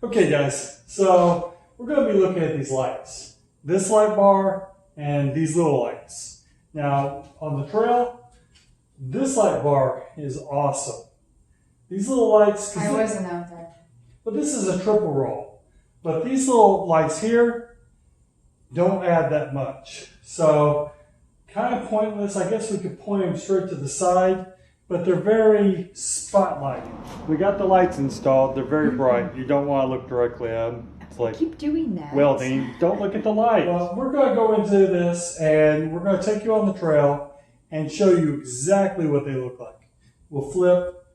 Okay guys, so we're going to be looking at these lights. This light bar and these little lights. Now on the trail, this light bar is awesome. These little lights... I wasn't out there. But this is a triple roll. But these little lights here don't add that much. So kind of pointless. I guess we could point them straight to the side, but they're very spotlighting. We got the lights installed. They're very bright. You don't want to look directly at them. It's like, keep doing that. Well, Dean, don't look at the light. Well, we're going to go into this and we're going to take you on the trail and show you exactly what they look like. We'll flip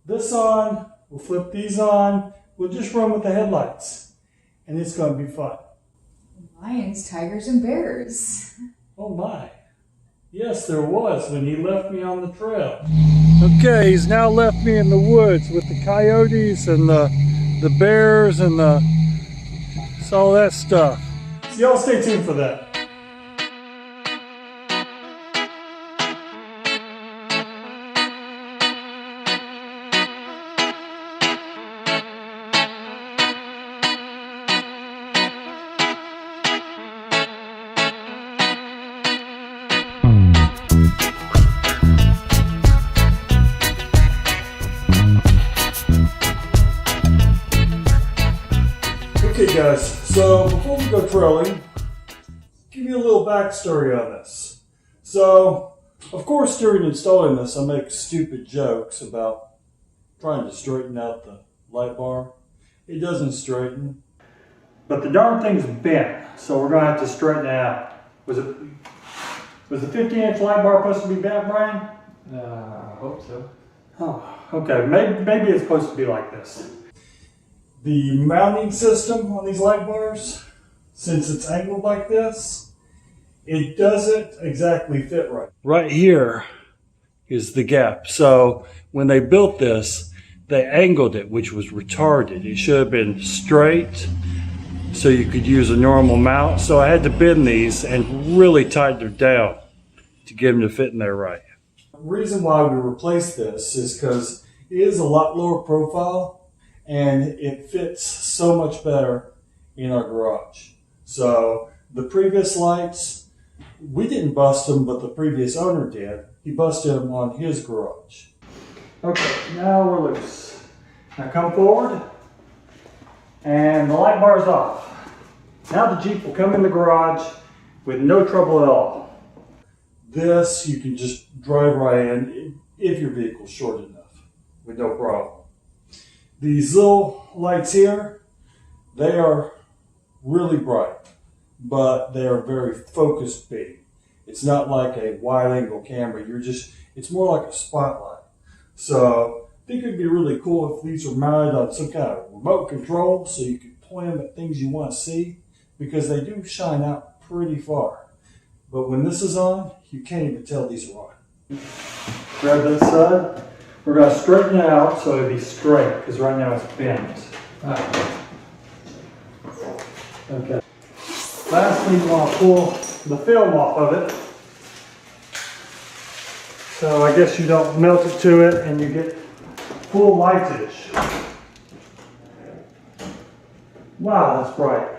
this on. We'll flip these on. We'll just run with the headlights. And it's going to be fun. Lions, tigers, and bears. Oh my. Yes, there was when he left me on the trail. Okay, he's now left me in the woods with the coyotes and the bears and all that stuff. So y'all stay tuned for that. Okay guys, so before we go trailing, give you a little backstory on this. So, of course during installing this I make stupid jokes about trying to straighten out the light bar. It doesn't straighten. But the darn thing's bent, so we're going to have to straighten it out. Was the 15-inch light bar supposed to be bent, Brian? I hope so. Oh, okay, maybe it's supposed to be like this. The mounting system on these light bars, since it's angled like this, it doesn't exactly fit right. Right here is the gap. So when they built this, they angled it, which was retarded. It should have been straight so you could use a normal mount. So I had to bend these and really tighten them down to get them to fit in there right. The reason why we replaced this is because it is a lot lower profile and it fits so much better in our garage. So the previous lights, we didn't bust them, but the previous owner did. He busted them on his garage. Okay, now we're loose. Now come forward, and the light bar is off. Now the Jeep will come in the garage with no trouble at all. This you can just drive right in if your vehicle's short enough with no problem. These little lights here, they are really bright, but they are very focused beam. It's not like a wide angle camera. It's more like a spotlight. So I think it'd be really cool if these were mounted on some kind of remote control so you could point them at things you want to see, because they do shine out pretty far. But when this is on, you can't even tell these are on. Grab that side. We're going to straighten it out so it'll be straight, because right now it's bent. Okay. Last thing, you want to pull the film off of it. So I guess you don't melt it to it and you get full lightage. Wow, that's bright.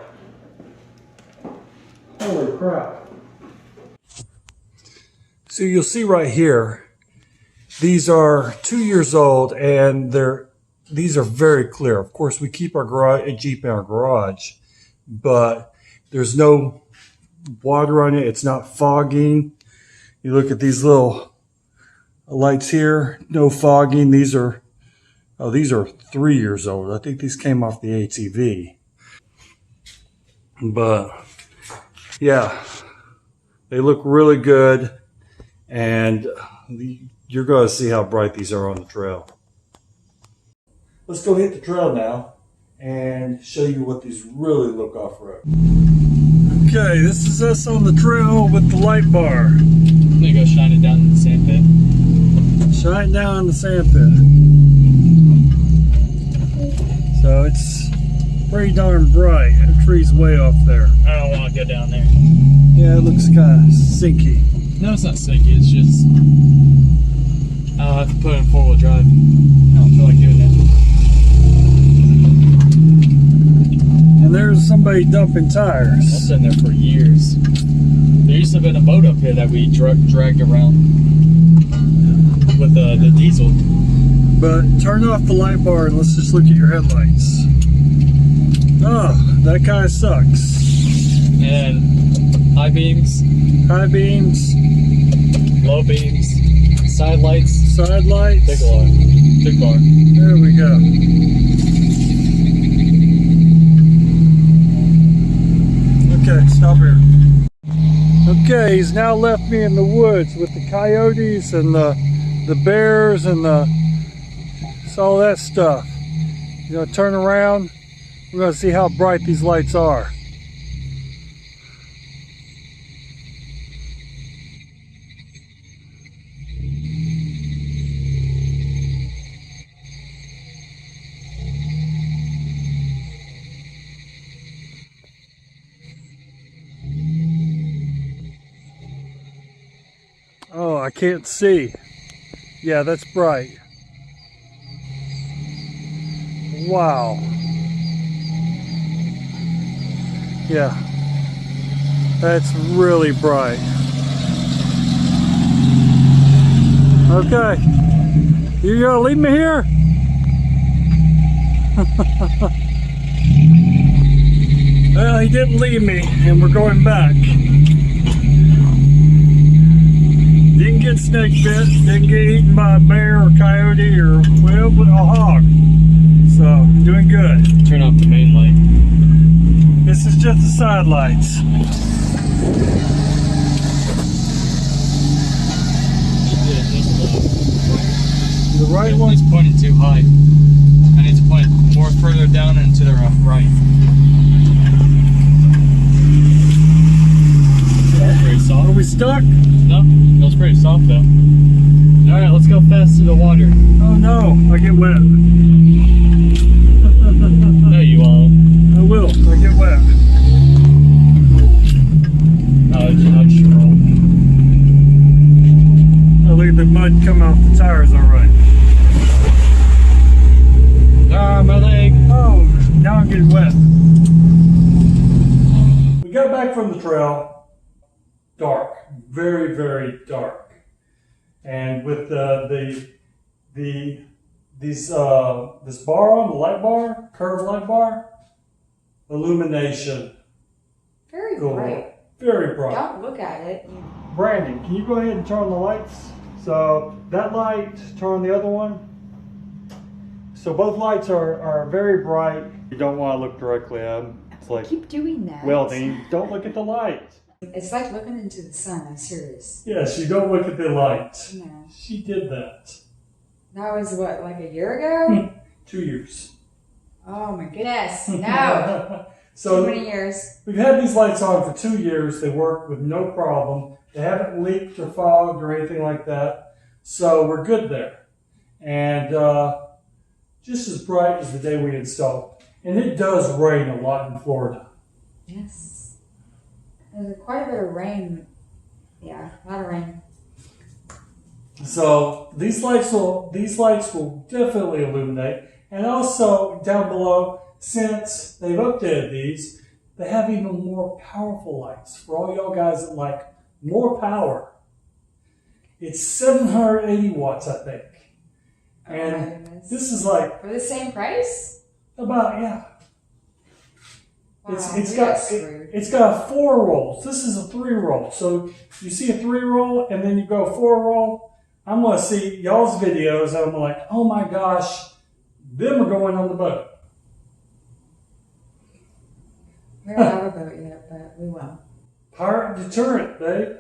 Holy crap. So you'll see right here, these are 2 years old and these are very clear. Of course, we keep our Jeep in our garage, but there's no water on it. It's not fogging. You look at these little lights here, no fogging. These are 3 years old. I think these came off the ATV. But yeah, they look really good, and you're going to see how bright these are on the trail. Let's go hit the trail now and show you what these really look off-road. Okay, this is us on the trail with the light bar. I'm gonna go shine it down in the sand pit. Shine it down in the sand pit. So it's pretty darn bright. The tree's way off there. I don't want to go down there. Yeah, it looks kind of sinky. No, it's not sinky. It's just I'll have to put it in 4-wheel drive. I don't feel like doing that. somebody dumping tires. That's been there for years. There used to have been a boat up here that we dragged around with the diesel. But turn off the light bar and let's just look at your headlights. Oh, that kind of sucks. And high beams, High beams, low beams, side lights, side lights. big bar. There we go. Okay, stop here. Okay, he's now left me in the woods with the coyotes and the bears and all that stuff. You know, turn around. We're going to see how bright these lights are. Oh, I can't see. Yeah, that's bright. Wow. Yeah. That's really bright. Okay. You gonna leave me here? Well, he didn't leave me, and we're going back. Didn't get snake bit, didn't get eaten by a bear or coyote or, well, a hog. So, doing good. Turn off the main light. This is just the side lights. The right one? It's pointing too high. I need to point it more further down and to the right. That's pretty soft. Are we stuck? No, it was pretty soft though. Alright, let's go fast to the water. Oh no, I get wet. No, you won't. I will, I get wet. I'll just roll. Oh, look at the mud come off the tires alright. Ah, my leg. Oh, now I'm getting wet. We got back from the trail. Dark, very, very dark. And with this bar on, the light bar, curved light bar, illumination. Very Cool. bright. Very bright. Don't look at it. Brandon, can you go ahead and turn on the lights? So that light, turn on the other one. So both lights are very bright. You don't want to look directly at them. It's like Keep doing that. welding. Don't look at the light. It's like looking into the sun. I'm serious. Yes, you don't look at the light. No. She did that. That was what, like a year ago? 2 years. Oh my goodness. No. So Too many years. we've had these lights on for 2 years. They work with no problem. They haven't leaked or fogged or anything like that. So we're good there. And just as bright as the day we installed. And it does rain a lot in Florida. Yes. There's quite a bit of rain. Yeah, a lot of rain. So these lights will definitely illuminate. And also down below, since they've updated these, they have even more powerful lights for all y'all guys that like more power. It's 780 watts, I think. Oh my And goodness. this is like For the same price? about, yeah. Wow, It's we got got screwed. it's got 4 rolls. This is a 3 roll. So you see a 3 roll and then you go 4 roll. I'm gonna see y'all's videos and I'm like, oh my gosh, them are going on the boat. We don't have a boat yet, but we will. Pirate deterrent, babe.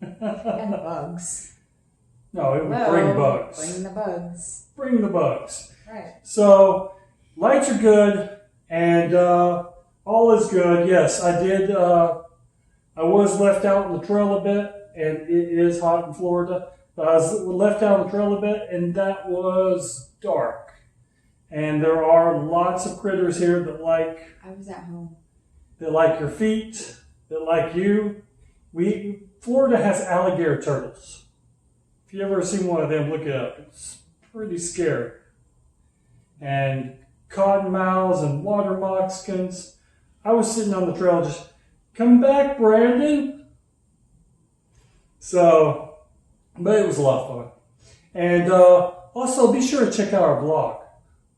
And the bugs. No, it would Well, bring bugs. Bring the bugs. Bring the bugs. Right. So lights are good and all is good. Yes, I did. I was left out on the trail a bit, and it is hot in Florida. But I was left out on the trail a bit, and that was dark. And there are lots of critters here that like I was at home. your feet, that like you. Florida has alligator turtles. If you ever seen one of them, look it up. It's pretty scary. And cottonmouths and water moccasins. I was sitting on the trail just, come back, Brandon. So, but it was a lot of fun. And also be sure to check out our blog.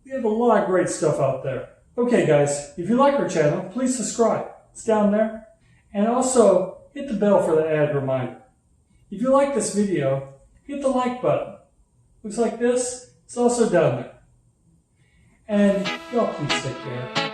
We have a lot of great stuff out there. Okay guys, if you like our channel, please subscribe. It's down there. And also, hit the bell for the ad reminder. If you like this video, hit the like button. Looks like this. It's also down there. And y'all please take care.